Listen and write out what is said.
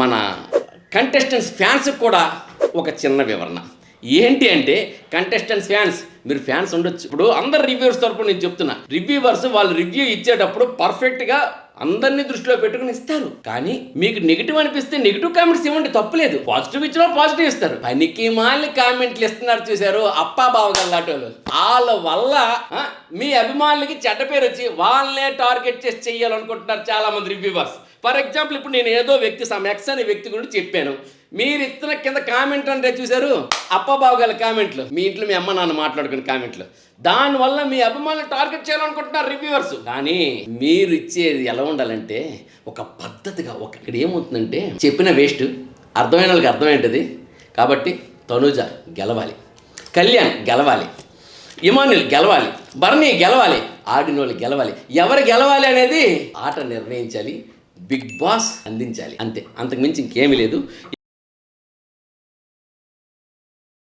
మన contestants fans కూడా ఒక చిన్న వివరణ ఏంటి అంటే, కంటెస్టెంట్స్ ఫ్యాన్స్, మీరు ఫ్యాన్స్ ఉండొచ్చు. ఇప్పుడు అందరు రివ్యూవర్స్ తరపున నేను చెప్తున్నా, రివ్యూవర్స్ వాళ్ళు రివ్యూ ఇచ్చేటప్పుడు పర్ఫెక్ట్గా అందరినీ దృష్టిలో పెట్టుకుని ఇస్తారు. కానీ మీకు నెగిటివ్ అనిపిస్తే నెగిటివ్ కామెంట్స్ ఇవ్వండి, తప్పులేదు. పాజిటివ్ ఇచ్చినా పాజిటివ్ ఇస్తారు. పనికి మాలి కామెంట్లు ఇస్తున్నారు చూశారు, అప్పా బావగల్లాటోళ్ళు. వాళ్ళ వల్ల మీ అభిమానులకి చెడ్డ పేరు వచ్చి వాళ్ళనే టార్గెట్ చేసి చెయ్యాలనుకుంటున్నారు చాలా మంది రివ్యూవర్స్. ఫర్ ఎగ్జాంపుల్, ఇప్పుడు నేను ఏదో వ్యక్తి ఎక్స్ అనే వ్యక్తి గురించి చెప్పాను, మీరు ఇస్తున్న కింద కామెంట్ అంటే చూశారు, అప్పబాబు గల కామెంట్లు, మీ ఇంట్లో మీ అమ్మ నాన్న మాట్లాడుకునే కామెంట్లు. దానివల్ల మీ అభిమానులు టార్గెట్ చేయాలనుకుంటున్నారు రివ్యూవర్స్. కానీ మీరు ఇచ్చేది ఎలా ఉండాలంటే ఒక పద్ధతిగా. ఇక్కడ ఏమవుతుందంటే, చెప్పిన వేస్ట్, అర్థమైన వాళ్ళకి అర్థమైంటుంది. కాబట్టి తనుజ గెలవాలి, కళ్యాణ్ గెలవాలి, ఇమానుల్ గెలవాలి, బర్నీ గెలవాలి, ఆడినోళ్ళు గెలవాలి. ఎవరు గెలవాలి అనేది ఆట నిర్ణయించాలి, బిగ్ బాస్ అందించాలి, అంతే. అంతకుమించి ఇంకేమీ లేదు.